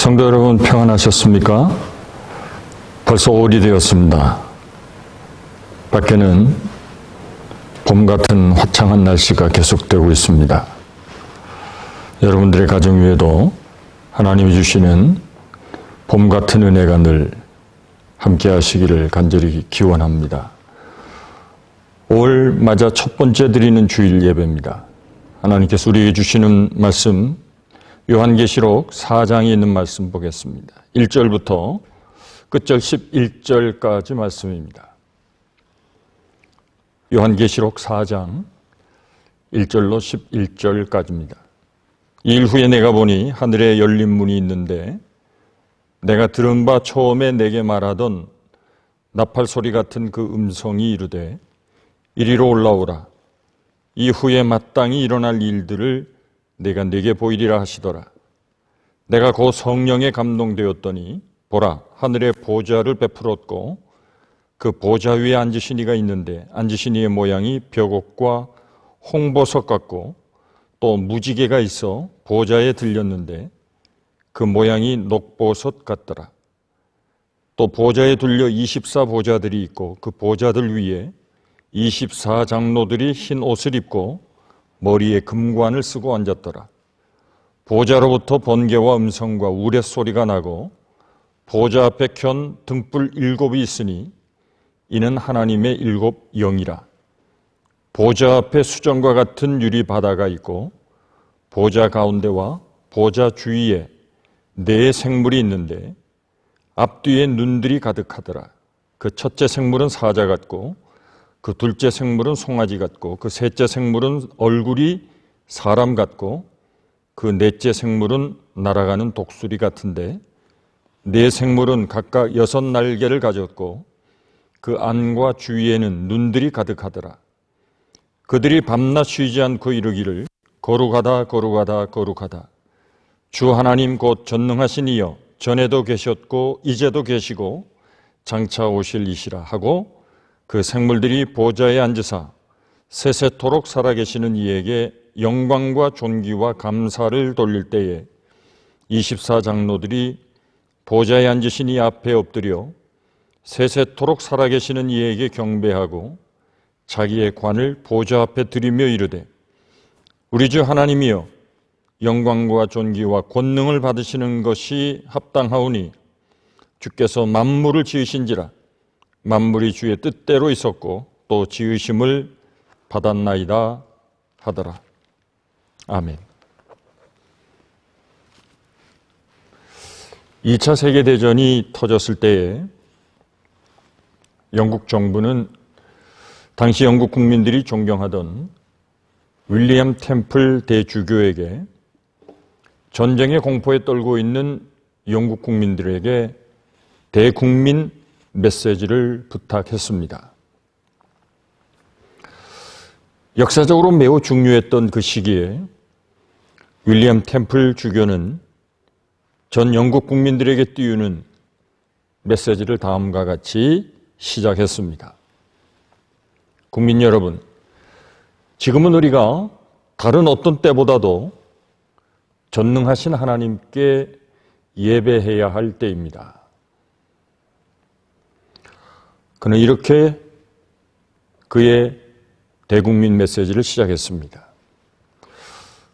성도 여러분 평안하셨습니까? 벌써 5월이 되었습니다. 밖에는 봄 같은 화창한 날씨가 계속되고 있습니다. 여러분들의 가정 위에도 하나님이 주시는 봄 같은 은혜가 늘 함께 하시기를 간절히 기원합니다. 5월 맞아 첫 번째 드리는 주일 예배입니다. 하나님께서 우리에게 주시는 말씀 요한계시록 4장에 있는 말씀 보겠습니다. 1절부터 끝절 11절까지 말씀입니다. 요한계시록 4장 1절로 11절까지입니다. 이 일 후에 내가 보니 하늘에 열린 문이 있는데 내가 들은 바 처음에 내게 말하던 나팔 소리 같은 그 음성이 이르되 이리로 올라오라. 이후에 마땅히 일어날 일들을 내가 네게 보이리라 하시더라. 내가 곧 성령에 감동되었더니 보라, 하늘에 보좌를 베풀었고 그 보좌 위에 앉으신 이가 있는데 앉으신 이의 모양이 벽옥과 홍보석 같고 또 무지개가 있어 보좌에 들렸는데 그 모양이 녹보석 같더라. 또 보좌에 둘려 24보좌들이 있고 그 보좌들 위에 24장로들이 흰 옷을 입고 머리에 금관을 쓰고 앉았더라. 보좌로부터 번개와 음성과 우레소리가 나고 보좌 앞에 켠 등불 7이 있으니 이는 하나님의 7 영이라. 보좌 앞에 수정과 같은 유리 바다가 있고 보좌 가운데와 보좌 주위에 4 생물이 있는데 앞뒤에 눈들이 가득하더라. 그 첫째 생물은 사자 같고 그 둘째 생물은 송아지 같고 그 셋째 생물은 얼굴이 사람 같고 그 넷째 생물은 날아가는 독수리 같은데 4 생물은 각각 6 날개를 가졌고 그 안과 주위에는 눈들이 가득하더라. 그들이 밤낮 쉬지 않고 이르기를 거룩하다 거룩하다 거룩하다. 주 하나님 곧 전능하신 이여 전에도 계셨고 이제도 계시고 장차 오실 이시라 하고 그 생물들이 보좌에 앉으사 세세토록 살아계시는 이에게 영광과 존귀와 감사를 돌릴 때에 24장로들이 보좌에 앉으신 이 앞에 엎드려 세세토록 살아계시는 이에게 경배하고 자기의 관을 보좌 앞에 드리며 이르되 우리 주 하나님이여 영광과 존귀와 권능을 받으시는 것이 합당하오니 주께서 만물을 지으신지라 만물이 주의 뜻대로 있었고 또 지으심을 받았나이다 하더라. 아멘. 2차 세계대전이 터졌을 때에 영국 정부는 당시 영국 국민들이 존경하던 윌리엄 템플 대주교에게 전쟁의 공포에 떨고 있는 영국 국민들에게 대국민 메시지를 부탁했습니다. 역사적으로 매우 중요했던 그 시기에 윌리엄 템플 주교는 전 영국 국민들에게 띄우는 메시지를 다음과 같이 시작했습니다. 국민 여러분, 지금은 우리가 다른 어떤 때보다도 전능하신 하나님께 예배해야 할 때입니다. 그는 이렇게 그의 대국민 메시지를 시작했습니다.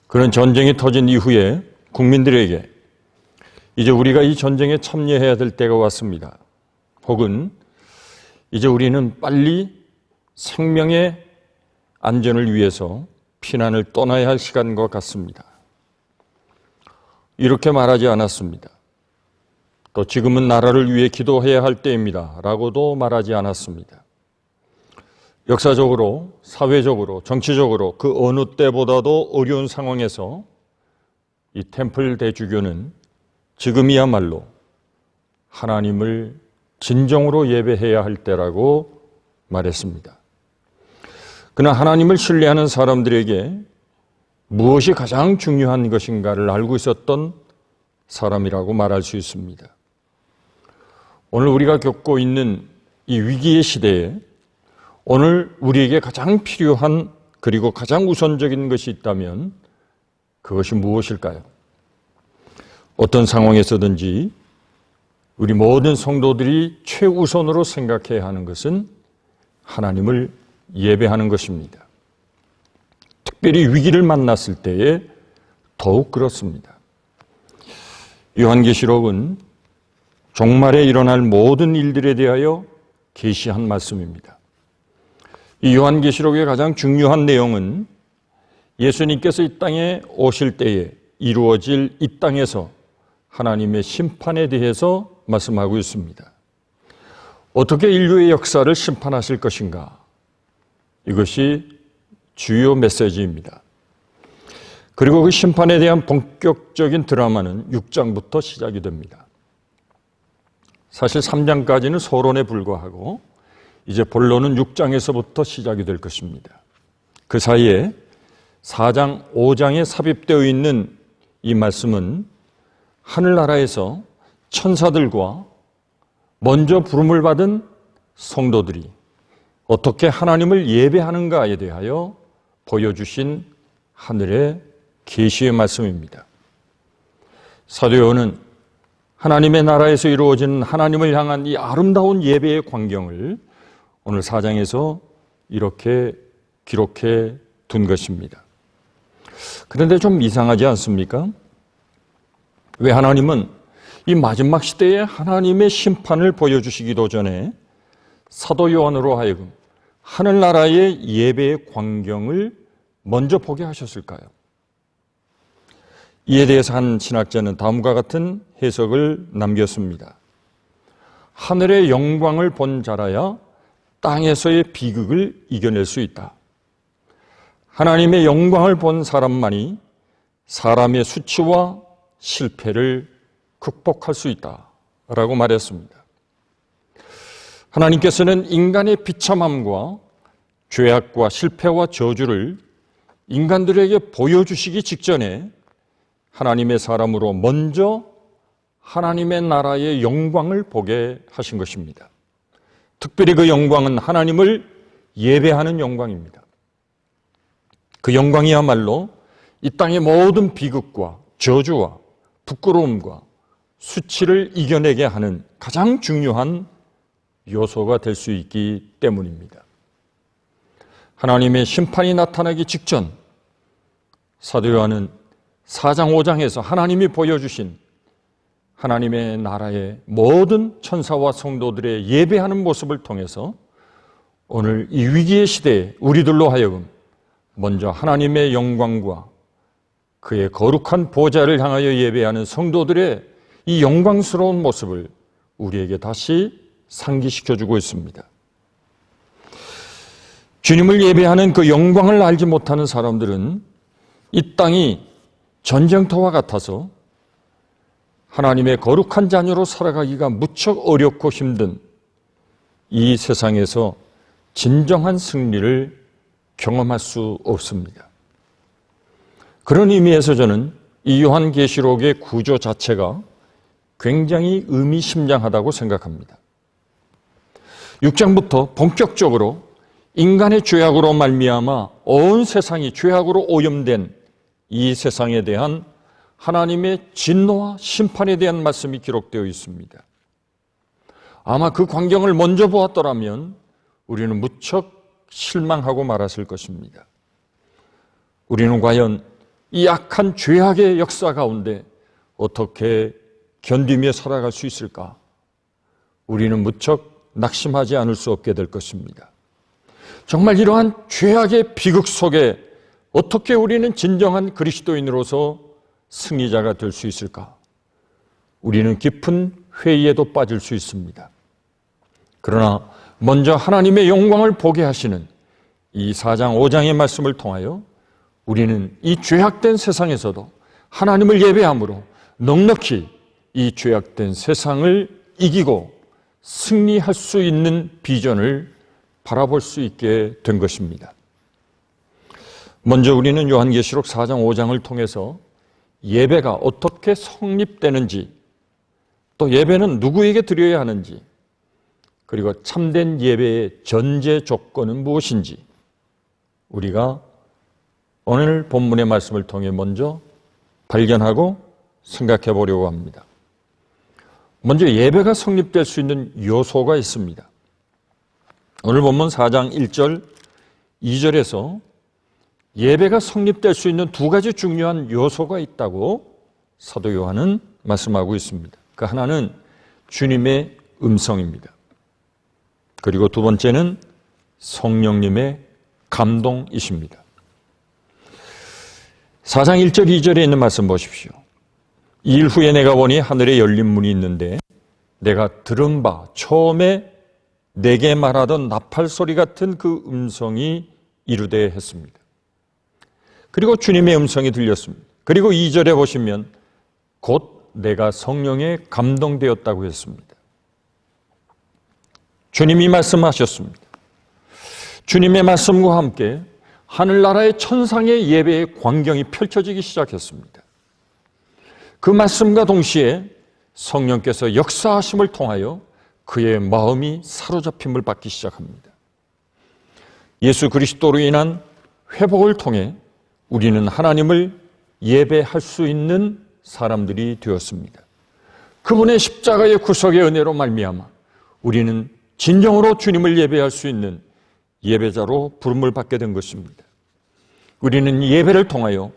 그는 전쟁이 터진 이후에 국민들에게 이제 우리가 이 전쟁에 참여해야 될 때가 왔습니다. 혹은 이제 우리는 빨리 생명의 안전을 위해서 피난을 떠나야 할 시간과 같습니다. 이렇게 말하지 않았습니다. 또 지금은 나라를 위해 기도해야 할 때입니다. 라고도 말하지 않았습니다. 역사적으로, 사회적으로, 정치적으로 그 어느 때보다도 어려운 상황에서 이 템플 대주교는 지금이야말로 하나님을 진정으로 예배해야 할 때라고 말했습니다. 그러나 하나님을 신뢰하는 사람들에게 무엇이 가장 중요한 것인가를 알고 있었던 사람이라고 말할 수 있습니다. 오늘 우리가 겪고 있는 이 위기의 시대에 오늘 우리에게 가장 필요한 그리고 가장 우선적인 것이 있다면 그것이 무엇일까요? 어떤 상황에서든지 우리 모든 성도들이 최우선으로 생각해야 하는 것은 하나님을 예배하는 것입니다. 특별히 위기를 만났을 때에 더욱 그렇습니다. 요한계시록은 종말에 일어날 모든 일들에 대하여 계시한 말씀입니다. 이 요한계시록의 가장 중요한 내용은 예수님께서 이 땅에 오실 때에 이루어질 이 땅에서 하나님의 심판에 대해서 말씀하고 있습니다. 어떻게 인류의 역사를 심판하실 것인가? 이것이 주요 메시지입니다. 그리고 그 심판에 대한 본격적인 드라마는 6장부터 시작이 됩니다. 사실 3장까지는 서론에 불과하고 이제 본론은 6장에서부터 시작이 될 것입니다. 그 사이에 4장, 5장에 삽입되어 있는 이 말씀은 하늘나라에서 천사들과 먼저 부름을 받은 성도들이 어떻게 하나님을 예배하는가에 대하여 보여주신 하늘의 계시의 말씀입니다. 사도 요한은 하나님의 나라에서 이루어지는 하나님을 향한 이 아름다운 예배의 광경을 오늘 4장에서 이렇게 기록해 둔 것입니다. 그런데 좀 이상하지 않습니까? 왜 하나님은 이 마지막 시대에 하나님의 심판을 보여주시기도 전에 사도 요한으로 하여금 하늘나라의 예배의 광경을 먼저 보게 하셨을까요? 이에 대해서 한 신학자는 다음과 같은 해석을 남겼습니다. 하늘의 영광을 본 자라야 땅에서의 비극을 이겨낼 수 있다. 하나님의 영광을 본 사람만이 사람의 수치와 실패를 극복할 수 있다라고 말했습니다. 하나님께서는 인간의 비참함과 죄악과 실패와 저주를 인간들에게 보여주시기 직전에 하나님의 사람으로 먼저 하나님의 나라의 영광을 보게 하신 것입니다. 특별히 그 영광은 하나님을 예배하는 영광입니다. 그 영광이야말로 이 땅의 모든 비극과 저주와 부끄러움과 수치를 이겨내게 하는 가장 중요한 요소가 될 수 있기 때문입니다. 하나님의 심판이 나타나기 직전 사도 요한은 4장 5장에서 하나님이 보여주신 하나님의 나라의 모든 천사와 성도들의 예배하는 모습을 통해서 오늘 이 위기의 시대에 우리들로 하여금 먼저 하나님의 영광과 그의 거룩한 보좌를 향하여 예배하는 성도들의 이 영광스러운 모습을 우리에게 다시 상기시켜주고 있습니다. 주님을 예배하는 그 영광을 알지 못하는 사람들은 이 땅이 전쟁터와 같아서 하나님의 거룩한 자녀로 살아가기가 무척 어렵고 힘든 이 세상에서 진정한 승리를 경험할 수 없습니다. 그런 의미에서 저는 이 요한계시록의 구조 자체가 굉장히 의미심장하다고 생각합니다. 6장부터 본격적으로 인간의 죄악으로 말미암아 온 세상이 죄악으로 오염된 이 세상에 대한 하나님의 진노와 심판에 대한 말씀이 기록되어 있습니다. 아마 그 광경을 먼저 보았더라면 우리는 무척 실망하고 말았을 것입니다. 우리는 과연 이 악한 죄악의 역사 가운데 어떻게 견디며 살아갈 수 있을까? 우리는 무척 낙심하지 않을 수 없게 될 것입니다. 정말 이러한 죄악의 비극 속에 어떻게 우리는 진정한 그리스도인으로서 승리자가 될 수 있을까? 우리는 깊은 회의에도 빠질 수 있습니다. 그러나 먼저 하나님의 영광을 보게 하시는 이 4장 5장의 말씀을 통하여 우리는 이 죄악된 세상에서도 하나님을 예배함으로 넉넉히 이 죄악된 세상을 이기고 승리할 수 있는 비전을 바라볼 수 있게 된 것입니다. 먼저 우리는 요한계시록 4장 5장을 통해서 예배가 어떻게 성립되는지, 또 예배는 누구에게 드려야 하는지, 그리고 참된 예배의 전제 조건은 무엇인지 우리가 오늘 본문의 말씀을 통해 먼저 발견하고 생각해 보려고 합니다. 먼저 예배가 성립될 수 있는 요소가 있습니다. 오늘 본문 4장 1절, 2절에서 예배가 성립될 수 있는 두 가지 중요한 요소가 있다고 사도 요한은 말씀하고 있습니다. 그 하나는 주님의 음성입니다. 그리고 두 번째는 성령님의 감동이십니다. 4장 1절, 2절에 있는 말씀 보십시오. 이 일 후에 내가 보니 하늘에 열린 문이 있는데 내가 들은 바 처음에 내게 말하던 나팔 소리 같은 그 음성이 이르되 했습니다. 그리고 주님의 음성이 들렸습니다. 그리고 2절에 보시면 곧 내가 성령에 감동되었다고 했습니다. 주님이 말씀하셨습니다. 주님의 말씀과 함께 하늘나라의 천상의 예배의 광경이 펼쳐지기 시작했습니다. 그 말씀과 동시에 성령께서 역사하심을 통하여 그의 마음이 사로잡힘을 받기 시작합니다. 예수 그리스도로 인한 회복을 통해 우리는 하나님을 예배할 수 있는 사람들이 되었습니다. 그분의 십자가의 구속의 은혜로 말미암아 우리는 진정으로 주님을 예배할 수 있는 예배자로 부름을 받게 된 것입니다. 우리는 예배를 통하여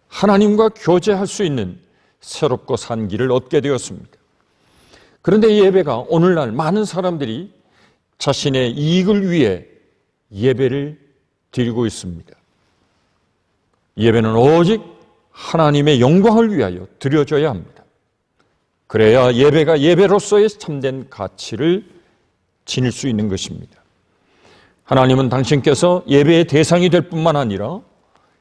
하나님과 교제할 수 있는 새롭고 산 길을 얻게 되었습니다. 그런데 예배가 오늘날 많은 사람들이 자신의 이익을 위해 예배를 드리고 있습니다. 예배는 오직 하나님의 영광을 위하여 드려져야 합니다. 그래야 예배가 예배로서의 참된 가치를 지닐 수 있는 것입니다. 하나님은 당신께서 예배의 대상이 될 뿐만 아니라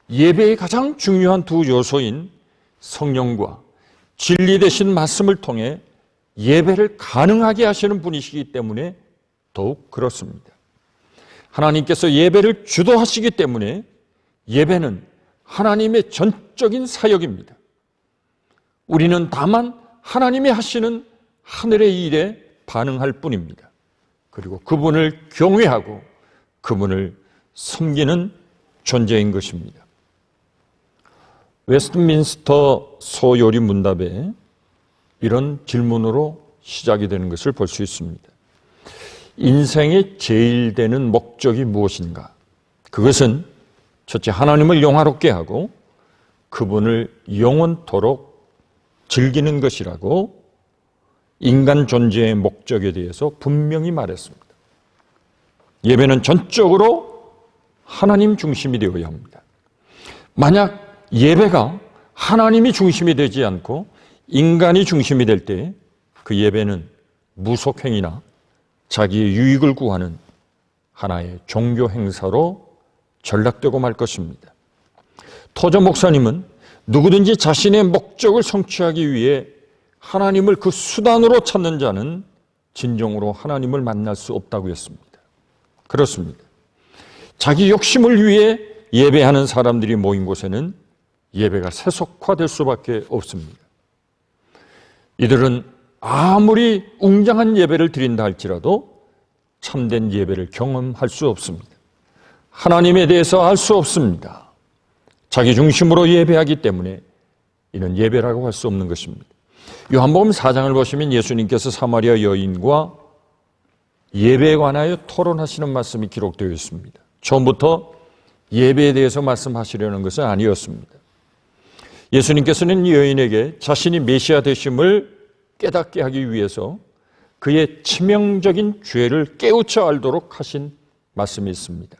예배의 가장 중요한 두 요소인 성령과 진리 되신 말씀을 통해 예배를 가능하게 하시는 분이시기 때문에 더욱 그렇습니다. 하나님께서 예배를 주도하시기 때문에 예배는 하나님의 전적인 사역입니다. 우리는 다만 하나님이 하시는 하늘의 일에 반응할 뿐입니다. 그리고 그분을 경외하고 그분을 섬기는 존재인 것입니다. 웨스트민스터 소요리 문답에 이런 질문으로 시작이 되는 것을 볼 수 있습니다. 인생의 제일 되는 목적이 무엇인가? 그것은 첫째 하나님을 영화롭게 하고 그분을 영원토록 즐기는 것이라고 인간 존재의 목적에 대해서 분명히 말했습니다. 예배는 전적으로 하나님 중심이 되어야 합니다. 만약 예배가 하나님이 중심이 되지 않고 인간이 중심이 될 때 그 예배는 무속행위나 자기의 유익을 구하는 하나의 종교 행사로 전락되고 말 것입니다. 토저 목사님은 누구든지 자신의 목적을 성취하기 위해 하나님을 그 수단으로 찾는 자는 진정으로 하나님을 만날 수 없다고 했습니다. 그렇습니다. 자기 욕심을 위해 예배하는 사람들이 모인 곳에는 예배가 세속화될 수밖에 없습니다. 이들은 아무리 웅장한 예배를 드린다 할지라도 참된 예배를 경험할 수 없습니다. 하나님에 대해서 알 수 없습니다. 자기 중심으로 예배하기 때문에 이는 예배라고 할 수 없는 것입니다. 요한복음 4장을 보시면 예수님께서 사마리아 여인과 예배에 관하여 토론하시는 말씀이 기록되어 있습니다. 처음부터 예배에 대해서 말씀하시려는 것은 아니었습니다. 예수님께서는 이 여인에게 자신이 메시아 되심을 깨닫게 하기 위해서 그의 치명적인 죄를 깨우쳐 알도록 하신 말씀이 있습니다.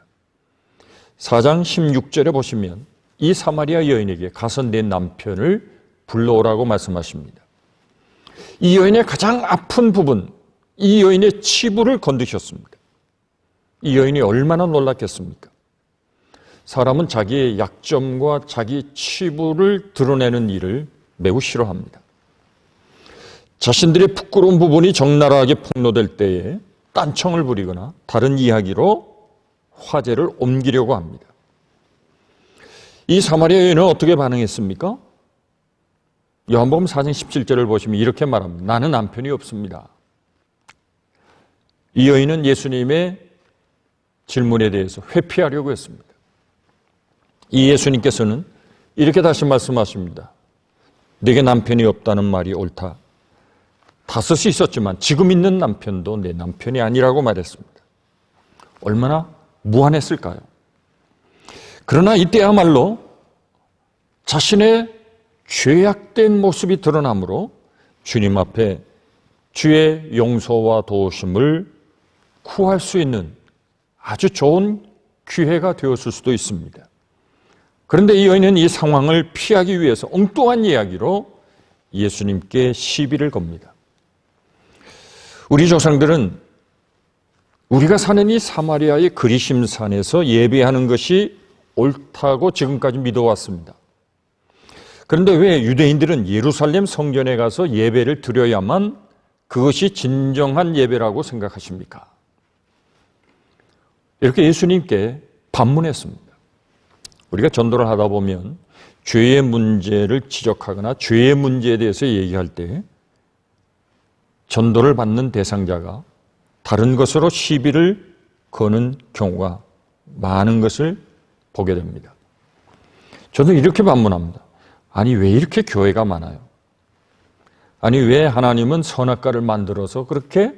4장 16절에 보시면 이 사마리아 여인에게 가서 내 남편을 불러오라고 말씀하십니다. 이 여인의 가장 아픈 부분, 이 여인의 치부를 건드셨습니다. 이 여인이 얼마나 놀랐겠습니까? 사람은 자기의 약점과 자기 치부를 드러내는 일을 매우 싫어합니다. 자신들의 부끄러운 부분이 적나라하게 폭로될 때에 딴청을 부리거나 다른 이야기로 화제를 옮기려고 합니다. 이 사마리아 여인은 어떻게 반응했습니까? 요한복음 4장 17절을 보시면 이렇게 말합니다. 나는 남편이 없습니다. 이 여인은 예수님의 질문에 대해서 회피하려고 했습니다. 이 예수님께서는 이렇게 다시 말씀하십니다. 내게 남편이 없다는 말이 옳다. 5이 있었지만 지금 있는 남편도 내 남편이 아니라고 말했습니다. 얼마나 무한했을까요? 그러나 이때야말로 자신의 죄악된 모습이 드러나므로 주님 앞에 주의 용서와 도우심을 구할 수 있는 아주 좋은 기회가 되었을 수도 있습니다. 그런데 이 여인은 이 상황을 피하기 위해서 엉뚱한 이야기로 예수님께 시비를 겁니다. 우리 조상들은 우리가 사는 이 사마리아의 그리심산에서 예배하는 것이 옳다고 지금까지 믿어왔습니다. 그런데 왜 유대인들은 예루살렘 성전에 가서 예배를 드려야만 그것이 진정한 예배라고 생각하십니까? 이렇게 예수님께 반문했습니다. 우리가 전도를 하다 보면 죄의 문제를 지적하거나 죄의 문제에 대해서 얘기할 때 전도를 받는 대상자가 다른 것으로 시비를 거는 경우가 많은 것을 보게 됩니다. 저도 이렇게 반문합니다. 아니, 왜 이렇게 교회가 많아요? 아니, 왜 하나님은 선악과를 만들어서 그렇게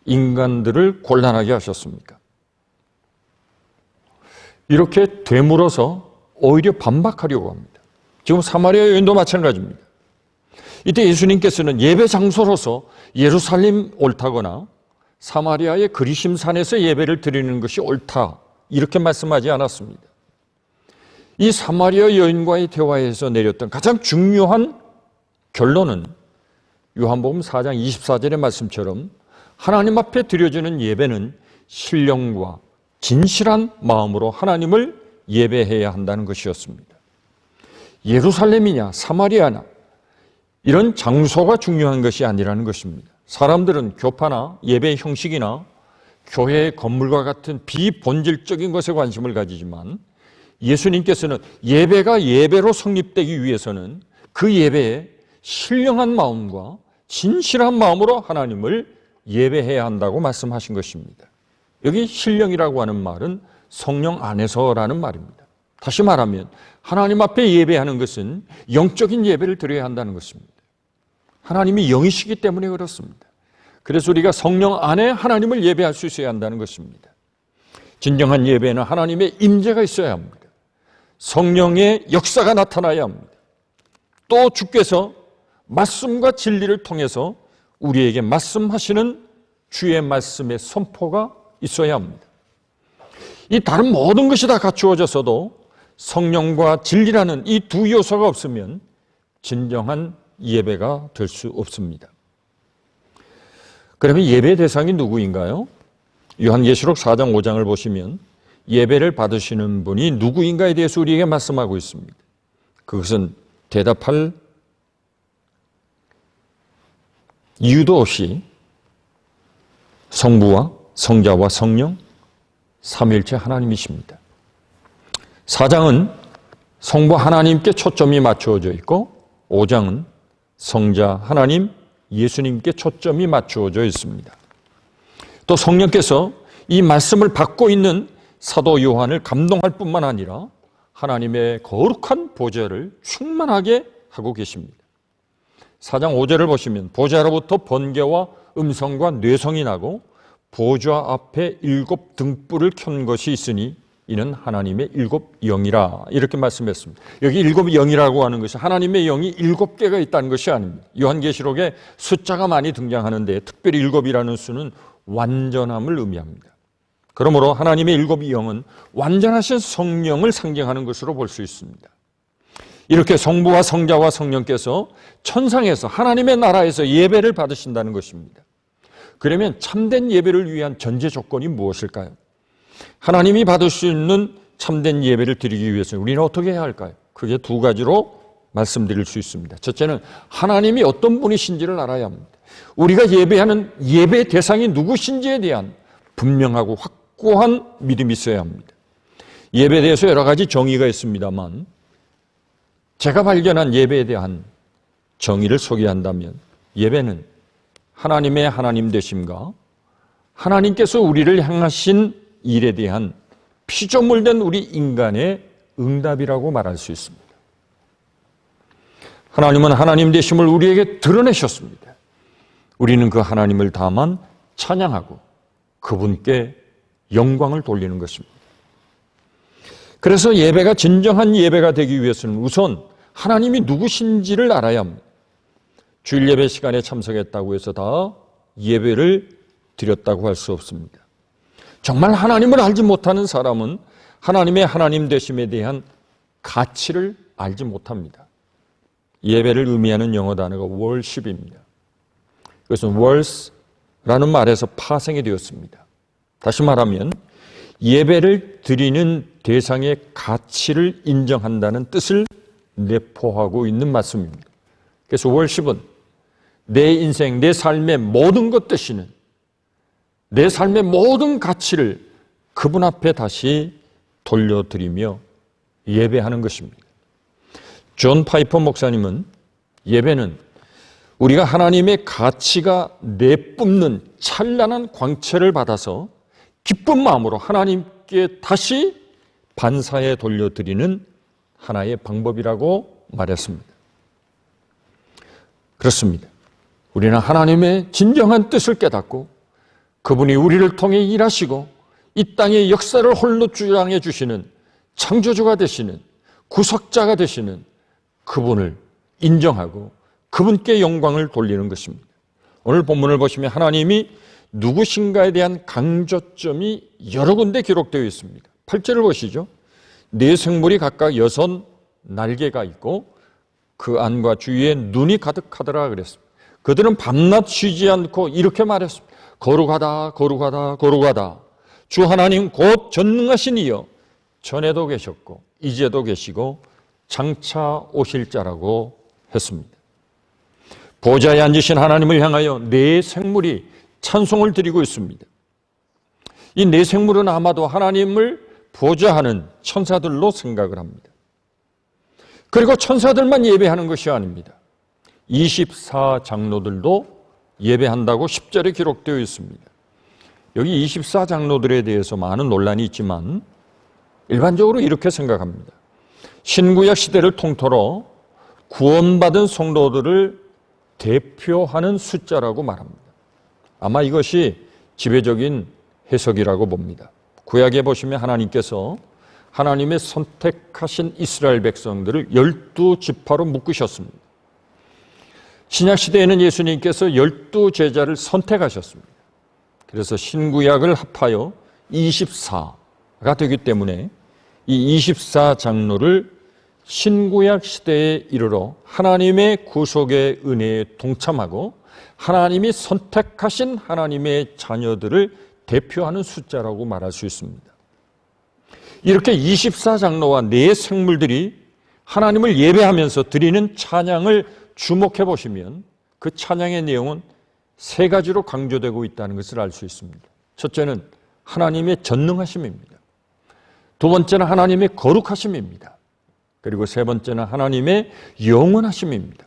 인간들을 곤란하게 하셨습니까? 이렇게 되물어서 오히려 반박하려고 합니다. 지금 사마리아 여인도 마찬가지입니다. 이때 예수님께서는 예배 장소로서 예루살렘 옳다거나 사마리아의 그리심산에서 예배를 드리는 것이 옳다 이렇게 말씀하지 않았습니다. 이 사마리아 여인과의 대화에서 내렸던 가장 중요한 결론은 요한복음 4장 24절의 말씀처럼 하나님 앞에 드려지는 예배는 신령과 진실한 마음으로 하나님을 예배해야 한다는 것이었습니다. 예루살렘이냐 사마리아나 이런 장소가 중요한 것이 아니라는 것입니다. 사람들은 교파나 예배의 형식이나 교회의 건물과 같은 비본질적인 것에 관심을 가지지만 예수님께서는 예배가 예배로 성립되기 위해서는 그 예배에 신령한 마음과 진실한 마음으로 하나님을 예배해야 한다고 말씀하신 것입니다. 여기 신령이라고 하는 말은 성령 안에서라는 말입니다. 다시 말하면 하나님 앞에 예배하는 것은 영적인 예배를 드려야 한다는 것입니다. 하나님이 영이시기 때문에 그렇습니다. 그래서 우리가 성령 안에 하나님을 예배할 수 있어야 한다는 것입니다. 진정한 예배는 하나님의 임재가 있어야 합니다. 성령의 역사가 나타나야 합니다. 또 주께서 말씀과 진리를 통해서 우리에게 말씀하시는 주의 말씀의 선포가 있어야 합니다. 이 다른 모든 것이 다 갖추어져서도 성령과 진리라는 이 두 요소가 없으면 진정한 예배가 될 수 없습니다. 그러면 예배의 대상이 누구인가요? 요한계시록 4장 5장을 보시면 예배를 받으시는 분이 누구인가에 대해서 우리에게 말씀하고 있습니다. 그것은 대답할 이유도 없이 성부와 성자와 성령 삼위일체 하나님이십니다. 4장은 성부 하나님께 초점이 맞추어져 있고 5장은 성자 하나님 예수님께 초점이 맞추어져 있습니다. 또 성령께서 이 말씀을 받고 있는 사도 요한을 감동할 뿐만 아니라 하나님의 거룩한 보좌를 충만하게 하고 계십니다. 4장 5절을 보시면 보좌로부터 번개와 음성과 뇌성이 나고 보좌 앞에 7 등불을 켠 것이 있으니 이는 하나님의 7 영이라 이렇게 말씀했습니다. 여기 7 영이라고 하는 것이 하나님의 영이 7개가 있다는 것이 아닙니다. 요한계시록에 숫자가 많이 등장하는데 특별히 7이라는 수는 완전함을 의미합니다. 그러므로 하나님의 7 영은 완전하신 성령을 상징하는 것으로 볼 수 있습니다. 이렇게 성부와 성자와 성령께서 천상에서 하나님의 나라에서 예배를 받으신다는 것입니다. 그러면 참된 예배를 위한 전제 조건이 무엇일까요? 하나님이 받을 수 있는 참된 예배를 드리기 위해서 우리는 어떻게 해야 할까요? 그게 2가지로 말씀드릴 수 있습니다. 첫째는 하나님이 어떤 분이신지를 알아야 합니다. 우리가 예배하는 예배 대상이 누구신지에 대한 분명하고 확고한 믿음이 있어야 합니다. 예배에 대해서 여러 가지 정의가 있습니다만 제가 발견한 예배에 대한 정의를 소개한다면 예배는 하나님의 하나님 되심과 하나님께서 우리를 향하신 일에 대한 피조물된 우리 인간의 응답이라고 말할 수 있습니다. 하나님은 하나님 되심을 우리에게 드러내셨습니다. 우리는 그 하나님을 다만 찬양하고 그분께 영광을 돌리는 것입니다. 그래서 예배가 진정한 예배가 되기 위해서는 우선 하나님이 누구신지를 알아야 합니다. 주일 예배 시간에 참석했다고 해서 다 예배를 드렸다고 할 수 없습니다. 정말 하나님을 알지 못하는 사람은 하나님의 하나님 되심에 대한 가치를 알지 못합니다. 예배를 의미하는 영어 단어가 worship입니다. 그것은 worth라는 말에서 파생이 되었습니다. 다시 말하면 예배를 드리는 대상의 가치를 인정한다는 뜻을 내포하고 있는 말씀입니다. 그래서 worship은 내 인생, 내 삶의 모든 것 되시는 내 삶의 모든 가치를 그분 앞에 다시 돌려드리며 예배하는 것입니다. 존 파이퍼 목사님은 예배는 우리가 하나님의 가치가 내뿜는 찬란한 광채를 받아서 기쁜 마음으로 하나님께 다시 반사해 돌려드리는 하나의 방법이라고 말했습니다. 그렇습니다. 우리는 하나님의 진정한 뜻을 깨닫고 그분이 우리를 통해 일하시고 이 땅의 역사를 홀로 주장해 주시는 창조주가 되시는 구속자가 되시는 그분을 인정하고 그분께 영광을 돌리는 것입니다. 오늘 본문을 보시면 하나님이 누구신가에 대한 강조점이 여러 군데 기록되어 있습니다. 8절을 보시죠. 네 생물이 각각 6 날개가 있고 그 안과 주위에 눈이 가득하더라 그랬습니다. 그들은 밤낮 쉬지 않고 이렇게 말했습니다. 거룩하다 거룩하다 거룩하다. 주 하나님 곧 전능하신 이여 전에도 계셨고 이제도 계시고 장차 오실 자라고 했습니다. 보좌에 앉으신 하나님을 향하여 네 생물이 찬송을 드리고 있습니다. 이 네 생물은 아마도 하나님을 보좌하는 천사들로 생각을 합니다. 그리고 천사들만 예배하는 것이 아닙니다. 24장로들도 예배한다고 10절에 기록되어 있습니다. 여기 24장로들에 대해서 많은 논란이 있지만 일반적으로 이렇게 생각합니다. 신구약 시대를 통틀어 구원받은 성도들을 대표하는 숫자라고 말합니다. 아마 이것이 지배적인 해석이라고 봅니다. 구약에 보시면 하나님께서 하나님의 선택하신 이스라엘 백성들을 12지파로 묶으셨습니다. 신약시대에는 예수님께서 12제자를 선택하셨습니다. 그래서 신구약을 합하여 24가 되기 때문에 이 24장로를 신구약 시대에 이르러 하나님의 구속의 은혜에 동참하고 하나님이 선택하신 하나님의 자녀들을 대표하는 숫자라고 말할 수 있습니다. 이렇게 24장로와 네 생물들이 하나님을 예배하면서 드리는 찬양을 주목해 보시면 그 찬양의 내용은 3가지로 강조되고 있다는 것을 알 수 있습니다. 첫째는 하나님의 전능하심입니다. 두 번째는 하나님의 거룩하심입니다. 그리고 세 번째는 하나님의 영원하심입니다.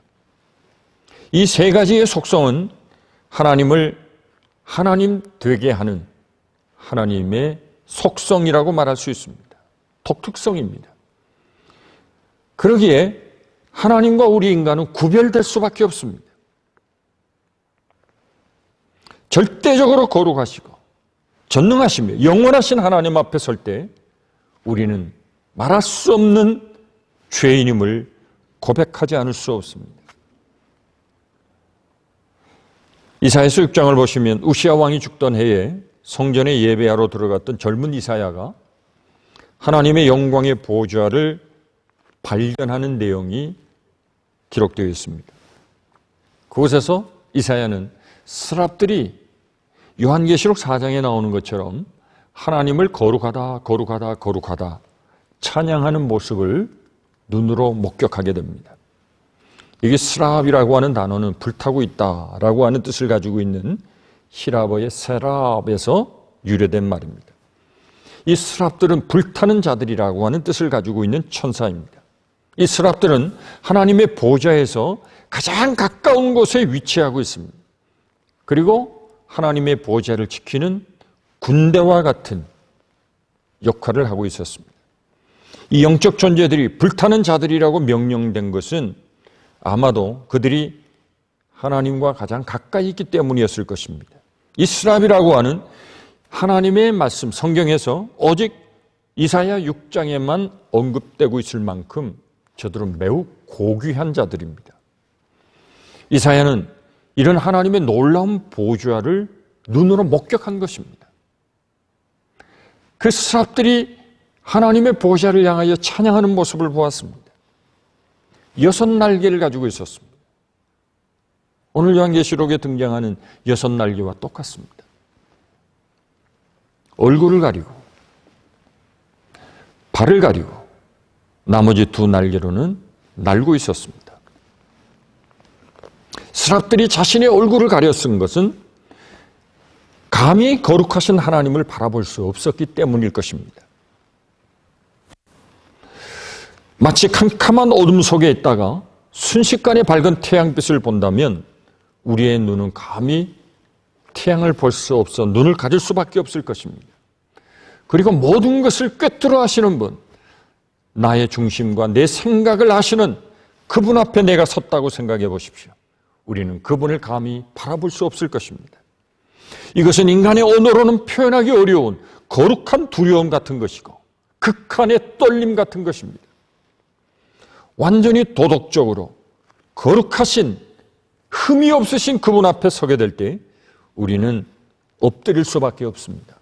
이 3가지의 속성은 하나님을 하나님 되게 하는 하나님의 속성이라고 말할 수 있습니다. 독특성입니다. 그러기에 하나님과 우리 인간은 구별될 수밖에 없습니다. 절대적으로 거룩하시고 전능하시며 영원하신 하나님 앞에 설 때 우리는 말할 수 없는 죄인임을 고백하지 않을 수 없습니다. 이사야서 6장을 보시면 우시야 왕이 죽던 해에 성전에 예배하러 들어갔던 젊은 이사야가 하나님의 영광의 보좌를 발견하는 내용이 기록되어 있습니다. 그곳에서 이사야는 스랍들이 요한계시록 4장에 나오는 것처럼 하나님을 거룩하다 거룩하다 거룩하다 찬양하는 모습을 눈으로 목격하게 됩니다. 이게 스랍이라고 하는 단어는 불타고 있다라고 하는 뜻을 가지고 있는 히라버의 세랍에서 유래된 말입니다. 이 스랍들은 불타는 자들이라고 하는 뜻을 가지고 있는 천사입니다. 이 스랍들은 하나님의 보좌에서 가장 가까운 곳에 위치하고 있습니다. 그리고 하나님의 보좌를 지키는 군대와 같은 역할을 하고 있었습니다. 이 영적 존재들이 불타는 자들이라고 명령된 것은 아마도 그들이 하나님과 가장 가까이 있기 때문이었을 것입니다. 이스라엘이라고 하는 하나님의 말씀, 성경에서 오직 이사야 6장에만 언급되고 있을 만큼 저들은 매우 고귀한 자들입니다. 이사야는 이런 하나님의 놀라운 보좌를 눈으로 목격한 것입니다. 그 사람들이 하나님의 보좌를 향하여 찬양하는 모습을 보았습니다. 6날개를 가지고 있었습니다. 오늘 요한계시록에 등장하는 6날개와 똑같습니다. 얼굴을 가리고 발을 가리고 나머지 2날개로는 날고 있었습니다. 스랍들이 자신의 얼굴을 가려 쓴 것은 감히 거룩하신 하나님을 바라볼 수 없었기 때문일 것입니다. 마치 캄캄한 어둠 속에 있다가 순식간에 밝은 태양빛을 본다면 우리의 눈은 감히 태양을 볼 수 없어 눈을 가릴 수밖에 없을 것입니다. 그리고 모든 것을 꿰뚫어 하시는 분, 나의 중심과 내 생각을 아시는 그분 앞에 내가 섰다고 생각해 보십시오. 우리는 그분을 감히 바라볼 수 없을 것입니다. 이것은 인간의 언어로는 표현하기 어려운 거룩한 두려움 같은 것이고 극한의 떨림 같은 것입니다. 완전히 도덕적으로 거룩하신 흠이 없으신 그분 앞에 서게 될 때 우리는 엎드릴 수밖에 없습니다.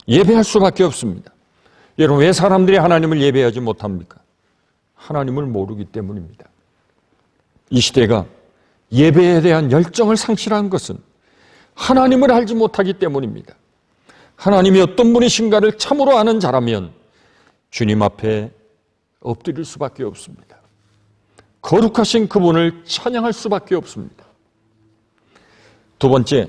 예배할 수밖에 없습니다. 여러분, 왜 사람들이 하나님을 예배하지 못합니까? 하나님을 모르기 때문입니다. 이 시대가 예배에 대한 열정을 상실한 것은 하나님을 알지 못하기 때문입니다. 하나님이 어떤 분이신가를 참으로 아는 자라면 주님 앞에 엎드릴 수밖에 없습니다. 거룩하신 그분을 찬양할 수밖에 없습니다. 두 번째,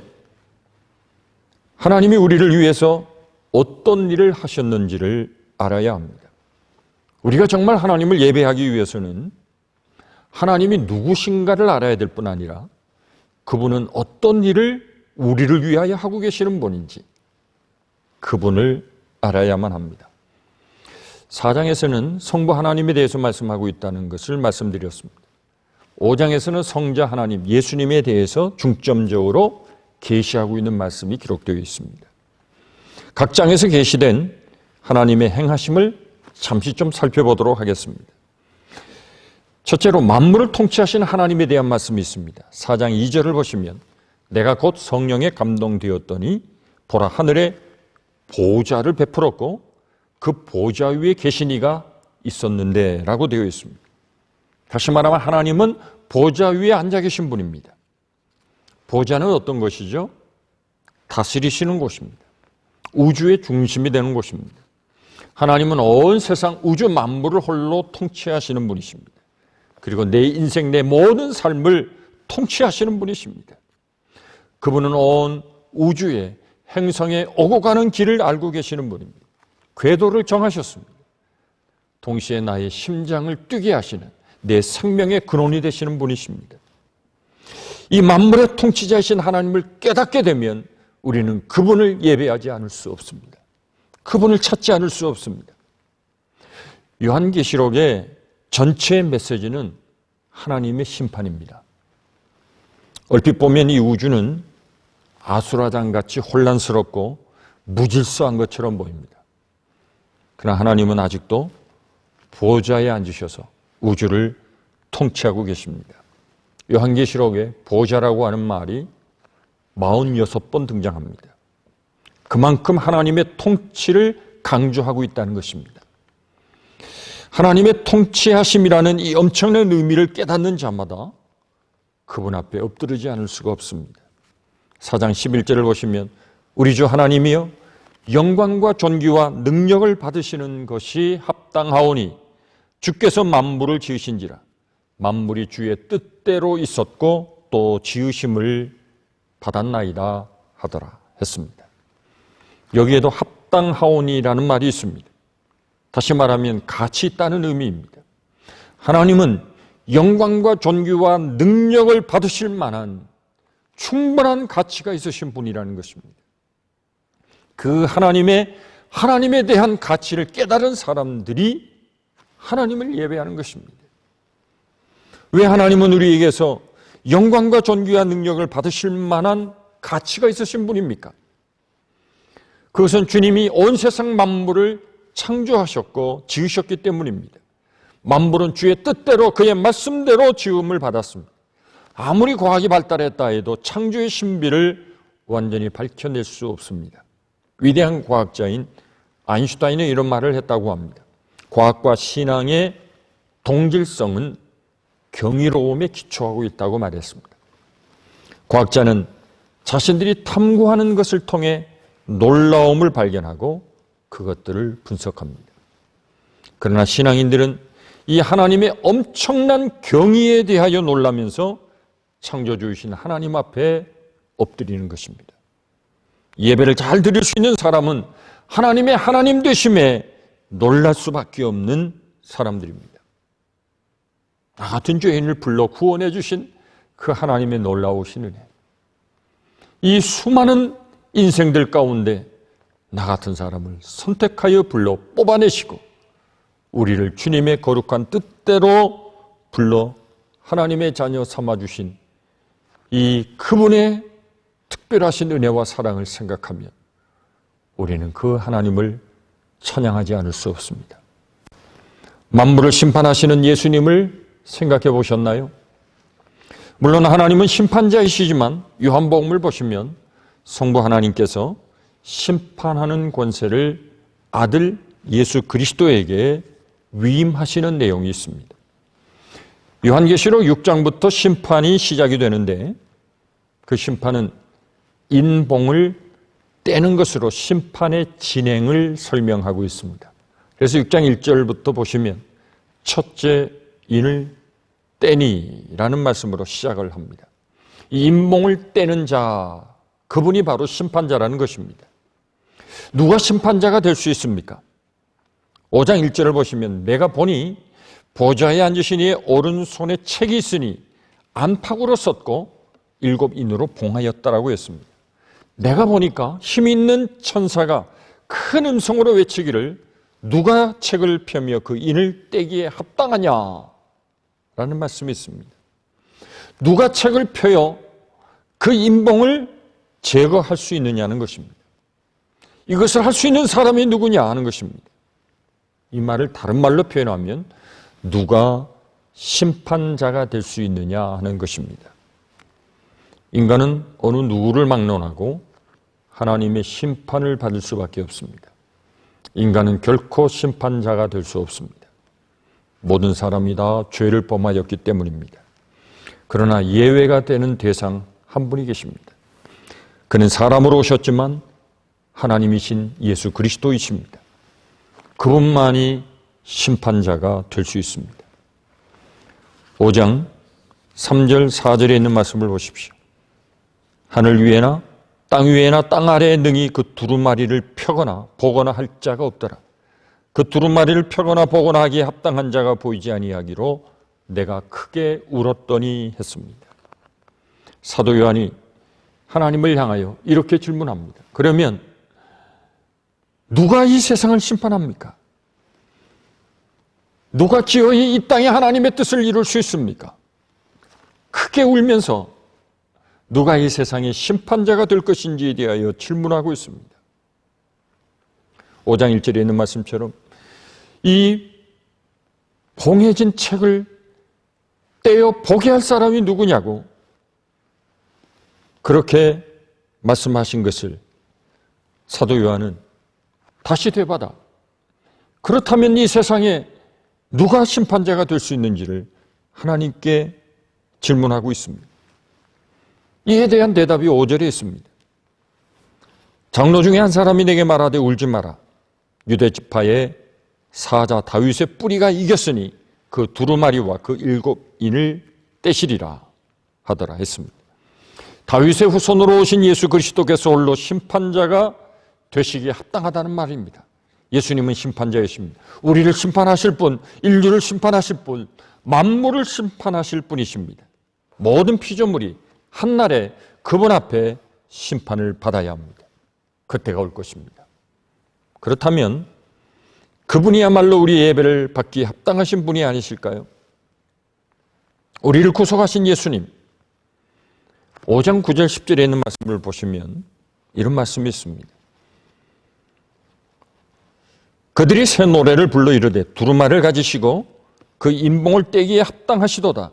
하나님이 우리를 위해서 어떤 일을 하셨는지를 알아야 합니다. 우리가 정말 하나님을 예배하기 위해서는 하나님이 누구신가를 알아야 될 뿐 아니라 그분은 어떤 일을 우리를 위하여 하고 계시는 분인지 그분을 알아야만 합니다. 4장에서는 성부 하나님에 대해서 말씀하고 있다는 것을 말씀드렸습니다. 5장에서는 성자 하나님, 예수님에 대해서 중점적으로 계시하고 있는 말씀이 기록되어 있습니다. 각 장에서 계시된 하나님의 행하심을 잠시 좀 살펴보도록 하겠습니다. 첫째로 만물을 통치하신 하나님에 대한 말씀이 있습니다. 4장 2절을 보시면 내가 곧 성령에 감동되었더니 보라 하늘에 보좌를 베풀었고 그 보좌 위에 계신 이가 있었는데 라고 되어 있습니다. 다시 말하면 하나님은 보좌 위에 앉아 계신 분입니다. 보좌는 어떤 것이죠? 다스리시는 곳입니다. 우주의 중심이 되는 곳입니다. 하나님은 온 세상 우주 만물을 홀로 통치하시는 분이십니다. 그리고 내 인생, 내 모든 삶을 통치하시는 분이십니다. 그분은 온 우주의 행성에 오고 가는 길을 알고 계시는 분입니다. 궤도를 정하셨습니다. 동시에 나의 심장을 뛰게 하시는 내 생명의 근원이 되시는 분이십니다. 이 만물의 통치자이신 하나님을 깨닫게 되면 우리는 그분을 예배하지 않을 수 없습니다. 그분을 찾지 않을 수 없습니다. 요한계시록의 전체의 메시지는 하나님의 심판입니다. 얼핏 보면 이 우주는 아수라장같이 혼란스럽고 무질서한 것처럼 보입니다. 그러나 하나님은 아직도 보좌에 앉으셔서 우주를 통치하고 계십니다. 요한계시록에 보좌라고 하는 말이 46번 등장합니다. 그만큼 하나님의 통치를 강조하고 있다는 것입니다. 하나님의 통치하심이라는 이 엄청난 의미를 깨닫는 자마다 그분 앞에 엎드리지 않을 수가 없습니다. 4장 11절을 보시면 우리 주 하나님이여 영광과 존귀와 능력을 받으시는 것이 합당하오니 주께서 만물을 지으신지라 만물이 주의 뜻대로 있었고 또 지으심을 받았나이다 하더라 했습니다. 여기에도 합당하오니라는 말이 있습니다. 다시 말하면 가치 있다는 의미입니다. 하나님은 영광과 존귀와 능력을 받으실 만한 충분한 가치가 있으신 분이라는 것입니다. 그 하나님에 대한 가치를 깨달은 사람들이 하나님을 예배하는 것입니다. 왜 하나님은 우리에게서 영광과 존귀와 능력을 받으실 만한 가치가 있으신 분입니까? 그것은 주님이 온 세상 만물을 창조하셨고 지으셨기 때문입니다. 만물은 주의 뜻대로 그의 말씀대로 지음을 받았습니다. 아무리 과학이 발달했다 해도 창조의 신비를 완전히 밝혀낼 수 없습니다. 위대한 과학자인 아인슈타인은 이런 말을 했다고 합니다. 과학과 신앙의 동질성은 경이로움에 기초하고 있다고 말했습니다. 과학자는 자신들이 탐구하는 것을 통해 놀라움을 발견하고 그것들을 분석합니다. 그러나 신앙인들은 이 하나님의 엄청난 경의에 대하여 놀라면서 창조주이신 하나님 앞에 엎드리는 것입니다. 예배를 잘 드릴 수 있는 사람은 하나님의 하나님 되심에 놀랄 수밖에 없는 사람들입니다. 나 같은 죄인을 불러 구원해 주신 그 하나님의 놀라우신 은혜. 이 수많은 인생들 가운데 나 같은 사람을 선택하여 불러 뽑아내시고 우리를 주님의 거룩한 뜻대로 불러 하나님의 자녀 삼아주신 이 그분의 특별하신 은혜와 사랑을 생각하면 우리는 그 하나님을 찬양하지 않을 수 없습니다. 만물을 심판하시는 예수님을 생각해 보셨나요? 물론 하나님은 심판자이시지만 요한복음을 보시면 성부 하나님께서 심판하는 권세를 아들 예수 그리스도에게 위임하시는 내용이 있습니다. 요한계시록 6장부터 심판이 시작이 되는데 그 심판은 인봉을 떼는 것으로 심판의 진행을 설명하고 있습니다. 그래서 6장 1절부터 보시면 첫째 인을 떼니라는 말씀으로 시작을 합니다. 이 인봉을 떼는 자, 그분이 바로 심판자라는 것입니다. 누가 심판자가 될 수 있습니까? 5장 1절을 보시면 내가 보니 보좌에 앉으신 이의 오른손에 책이 있으니 안팎으로 썼고 7인으로 봉하였다라고 했습니다. 내가 보니까 힘 있는 천사가 큰 음성으로 외치기를 누가 책을 펴며 그 인을 떼기에 합당하냐 라는 말씀이 있습니다. 누가 책을 펴요 그 인봉을 제거할 수 있느냐는 것입니다. 이것을 할 수 있는 사람이 누구냐 하는 것입니다. 이 말을 다른 말로 표현하면 누가 심판자가 될 수 있느냐 하는 것입니다. 인간은 어느 누구를 막론하고 하나님의 심판을 받을 수밖에 없습니다. 인간은 결코 심판자가 될 수 없습니다. 모든 사람이 다 죄를 범하였기 때문입니다. 그러나 예외가 되는 대상 한 분이 계십니다. 그는 사람으로 오셨지만 하나님이신 예수 그리스도이십니다. 그분만이 심판자가 될 수 있습니다. 5장 3절 4절에 있는 말씀을 보십시오. 하늘 위에나 땅 위에나 땅 아래에 능히 그 두루마리를 펴거나 보거나 할 자가 없더라. 그 두루마리를 펴거나 보거나 하기에 합당한 자가 보이지 아니하기로 내가 크게 울었더니 했습니다. 사도 요한이 하나님을 향하여 이렇게 질문합니다. 그러면 누가 이 세상을 심판합니까? 누가 기어이 이 땅에 하나님의 뜻을 이룰 수 있습니까? 크게 울면서 누가 이 세상의 심판자가 될 것인지에 대하여 질문하고 있습니다. 5장 1절에 있는 말씀처럼 이 봉해진 책을 떼어 보게 할 사람이 누구냐고 그렇게 말씀하신 것을 사도 요한은 다시 되받아 그렇다면 이 세상에 누가 심판자가 될 수 있는지를 하나님께 질문하고 있습니다. 이에 대한 대답이 5절에 있습니다. 장로 중에 한 사람이 내게 말하되 울지 마라. 유대 지파의 사자 다윗의 뿌리가 이겼으니 그 두루마리와 그 7인을 떼시리라 하더라 했습니다. 다윗의 후손으로 오신 예수 그리스도께서 홀로 심판자가 되시기에 합당하다는 말입니다. 예수님은 심판자이십니다. 우리를 심판하실 분, 인류를 심판하실 분, 만물을 심판하실 분이십니다. 모든 피조물이 한날에 그분 앞에 심판을 받아야 합니다. 그때가 올 것입니다. 그렇다면 그분이야말로 우리 예배를 받기에 합당하신 분이 아니실까요? 우리를 구속하신 예수님, 5장 9절 10절에 있는 말씀을 보시면 이런 말씀이 있습니다. 그들이 새 노래를 불러 이르되 두루마리를 가지시고 그 인봉을 떼기에 합당하시도다.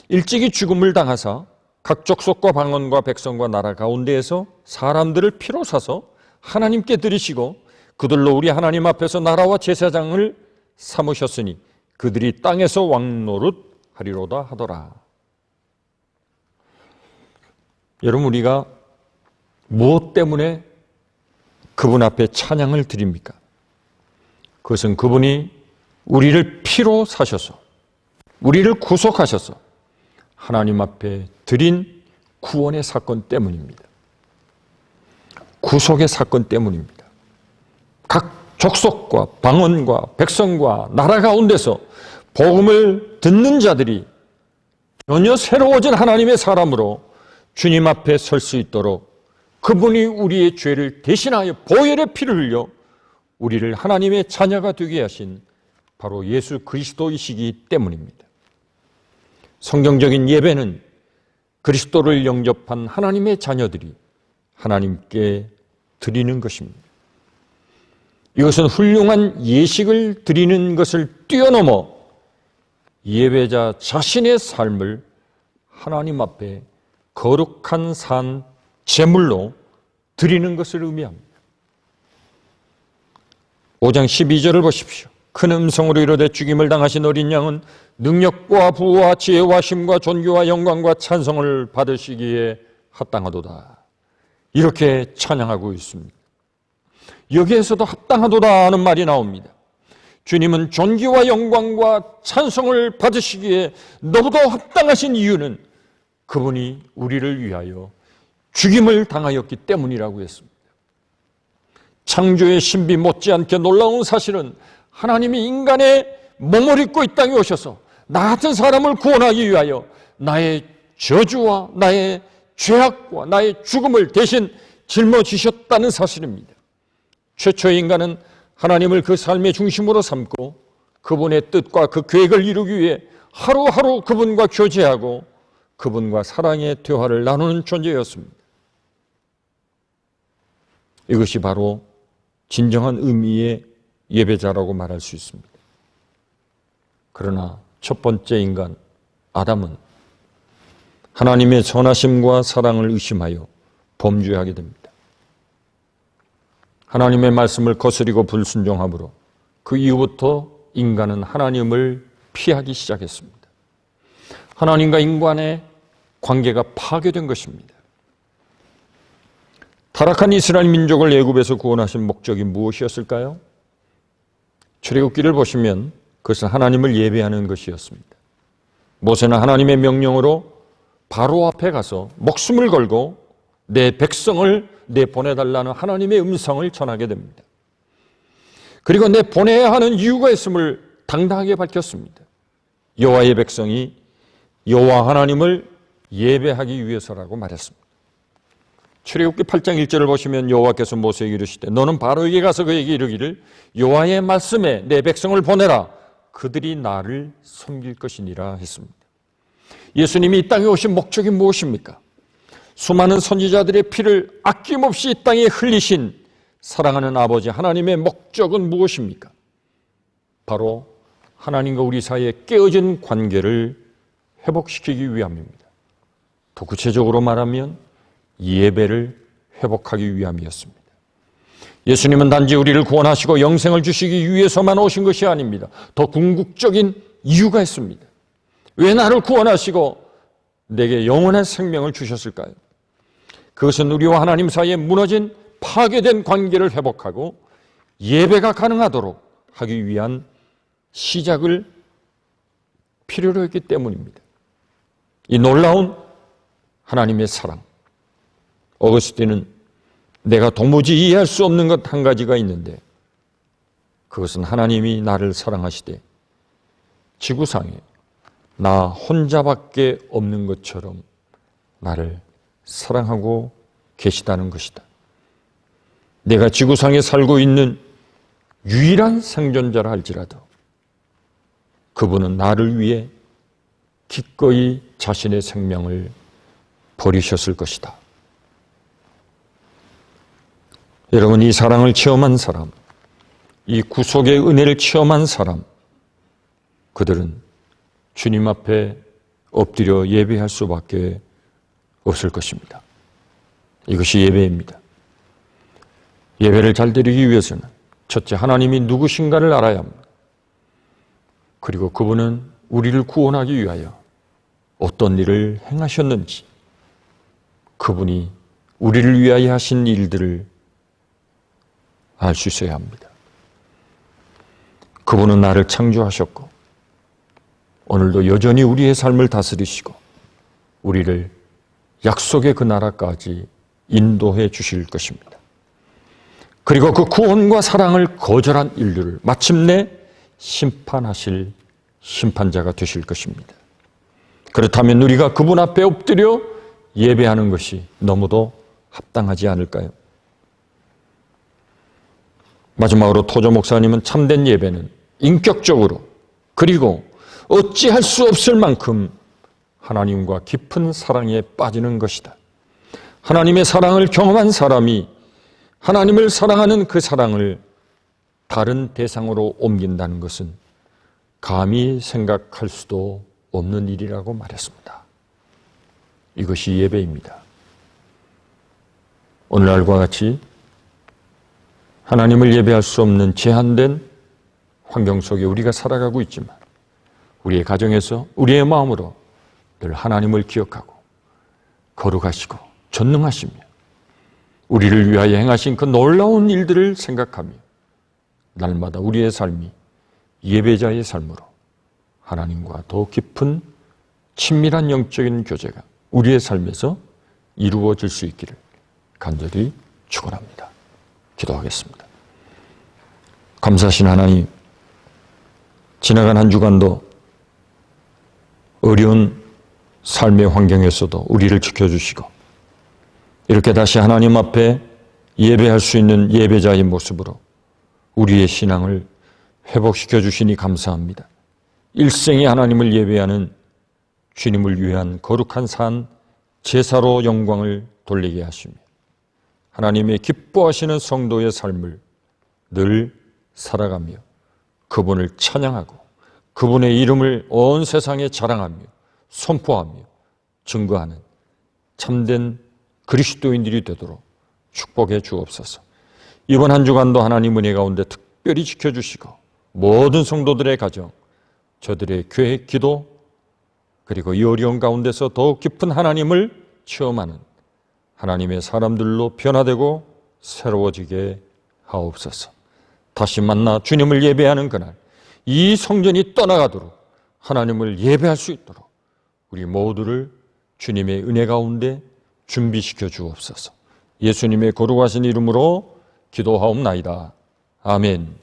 일찍이 죽음을 당하사 각 족속과 방언과 백성과 나라 가운데에서 사람들을 피로 사서 하나님께 드리시고 그들로 우리 하나님 앞에서 나라와 제사장을 삼으셨으니 그들이 땅에서 왕노릇 하리로다 하더라. 여러분, 우리가 무엇 때문에 그분 앞에 찬양을 드립니까? 그것은 그분이 우리를 피로 사셔서 우리를 구속하셔서 하나님 앞에 드린 구원의 사건 때문입니다. 구속의 사건 때문입니다. 각 족속과 방언과 백성과 나라 가운데서 복음을 듣는 자들이 전혀 새로워진 하나님의 사람으로 주님 앞에 설 수 있도록 그분이 우리의 죄를 대신하여 보혈의 피를 흘려 우리를 하나님의 자녀가 되게 하신 바로 예수 그리스도이시기 때문입니다. 성경적인 예배는 그리스도를 영접한 하나님의 자녀들이 하나님께 드리는 것입니다. 이것은 훌륭한 예식을 드리는 것을 뛰어넘어 예배자 자신의 삶을 하나님 앞에 거룩한 산 제물로 드리는 것을 의미합니다. 5장 12절을 보십시오. 큰 음성으로 이르되 죽임을 당하신 어린 양은 능력과 부와 지혜와 힘과 존귀와 영광과 찬송을 받으시기에 합당하도다. 이렇게 찬양하고 있습니다. 여기에서도 합당하도다 하는 말이 나옵니다. 주님은 존귀와 영광과 찬송을 받으시기에 너무도 합당하신 이유는 그분이 우리를 위하여 죽임을 당하였기 때문이라고 했습니다. 창조의 신비 못지않게 놀라운 사실은 하나님이 인간의 몸을 입고 이 땅에 오셔서 나 같은 사람을 구원하기 위하여 나의 저주와 나의 죄악과 나의 죽음을 대신 짊어지셨다는 사실입니다. 최초의 인간은 하나님을 그 삶의 중심으로 삼고 그분의 뜻과 그 계획을 이루기 위해 하루하루 그분과 교제하고 그분과 사랑의 대화를 나누는 존재였습니다. 이것이 바로 진정한 의미의 예배자라고 말할 수 있습니다. 그러나 첫 번째 인간 아담은 하나님의 선하심과 사랑을 의심하여 범죄하게 됩니다. 하나님의 말씀을 거스리고 불순종함으로 그 이후부터 인간은 하나님을 피하기 시작했습니다. 하나님과 인간의 관계가 파괴된 것입니다. 타락한 이스라엘 민족을 애굽에서 구원하신 목적이 무엇이었을까요? 출애굽기를 보시면 그것은 하나님을 예배하는 것이었습니다. 모세는 하나님의 명령으로 바로 앞에 가서 목숨을 걸고 내 백성을 내보내달라는 하나님의 음성을 전하게 됩니다. 그리고 내보내야 하는 이유가 있음을 당당하게 밝혔습니다. 여호와의 백성이 여호와 하나님을 예배하기 위해서라고 말했습니다. 출애굽기 8장 1절을 보시면 여호와께서 모세에게 이르시되 너는 바로에게 가서 그에게 이르기를 여호와의 말씀에 내 백성을 보내라 그들이 나를 섬길 것이니라 했습니다. 예수님이 이 땅에 오신 목적이 무엇입니까? 수많은 선지자들의 피를 아낌없이 이 땅에 흘리신 사랑하는 아버지 하나님의 목적은 무엇입니까? 바로 하나님과 우리 사이에 깨어진 관계를 회복시키기 위함입니다. 더 구체적으로 말하면 예배를 회복하기 위함이었습니다. 예수님은 단지 우리를 구원하시고 영생을 주시기 위해서만 오신 것이 아닙니다. 더 궁극적인 이유가 있습니다. 왜 나를 구원하시고 내게 영원한 생명을 주셨을까요? 그것은 우리와 하나님 사이에 무너진 파괴된 관계를 회복하고 예배가 가능하도록 하기 위한 시작을 필요로 했기 때문입니다. 이 놀라운 하나님의 사랑. 어거스틴은 내가 도무지 이해할 수 없는 것 한 가지가 있는데 그것은 하나님이 나를 사랑하시되 지구상에 나 혼자밖에 없는 것처럼 나를 사랑하고 계시다는 것이다. 내가 지구상에 살고 있는 유일한 생존자라 할지라도 그분은 나를 위해 기꺼이 자신의 생명을 버리셨을 것이다. 여러분, 이 사랑을 체험한 사람, 이 구속의 은혜를 체험한 사람, 그들은 주님 앞에 엎드려 예배할 수밖에 없을 것입니다. 이것이 예배입니다. 예배를 잘 드리기 위해서는 첫째, 하나님이 누구신가를 알아야 합니다. 그리고 그분은 우리를 구원하기 위하여 어떤 일을 행하셨는지, 그분이 우리를 위하여 하신 일들을 알 수 있어야 합니다. 그분은 나를 창조하셨고 오늘도 여전히 우리의 삶을 다스리시고 우리를 약속의 그 나라까지 인도해 주실 것입니다. 그리고 그 구원과 사랑을 거절한 인류를 마침내 심판하실 심판자가 되실 것입니다. 그렇다면 우리가 그분 앞에 엎드려 예배하는 것이 너무도 합당하지 않을까요? 마지막으로 토저 목사님은 참된 예배는 인격적으로 그리고 어찌할 수 없을 만큼 하나님과 깊은 사랑에 빠지는 것이다. 하나님의 사랑을 경험한 사람이 하나님을 사랑하는 그 사랑을 다른 대상으로 옮긴다는 것은 감히 생각할 수도 없는 일이라고 말했습니다. 이것이 예배입니다. 오늘날과 같이 하나님을 예배할 수 없는 제한된 환경 속에 우리가 살아가고 있지만 우리의 가정에서 우리의 마음으로 늘 하나님을 기억하고 거룩하시고 전능하시며 우리를 위하여 행하신 그 놀라운 일들을 생각하며 날마다 우리의 삶이 예배자의 삶으로 하나님과 더 깊은 친밀한 영적인 교제가 우리의 삶에서 이루어질 수 있기를 간절히 축원합니다. 기도하겠습니다. 감사하신 하나님, 지나간 한 주간도 어려운 삶의 환경에서도 우리를 지켜주시고 이렇게 다시 하나님 앞에 예배할 수 있는 예배자의 모습으로 우리의 신앙을 회복시켜 주시니 감사합니다. 일생에 하나님을 예배하는 주님을 위한 거룩한 산 제사로 영광을 돌리게 하시며 하나님의 기뻐하시는 성도의 삶을 늘 살아가며 그분을 찬양하고 그분의 이름을 온 세상에 자랑하며 선포하며 증거하는 참된 그리스도인들이 되도록 축복해 주옵소서. 이번 한 주간도 하나님 은혜 가운데 특별히 지켜주시고 모든 성도들의 가정, 저들의 교회 기도 그리고 이 어려운 가운데서 더욱 깊은 하나님을 체험하는 하나님의 사람들로 변화되고 새로워지게 하옵소서. 다시 만나 주님을 예배하는 그날 이 성전이 떠나가도록 하나님을 예배할 수 있도록 우리 모두를 주님의 은혜 가운데 준비시켜 주옵소서. 예수님의 거룩하신 이름으로 기도하옵나이다. 아멘.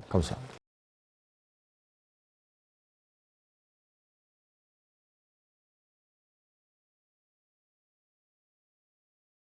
감사합니다.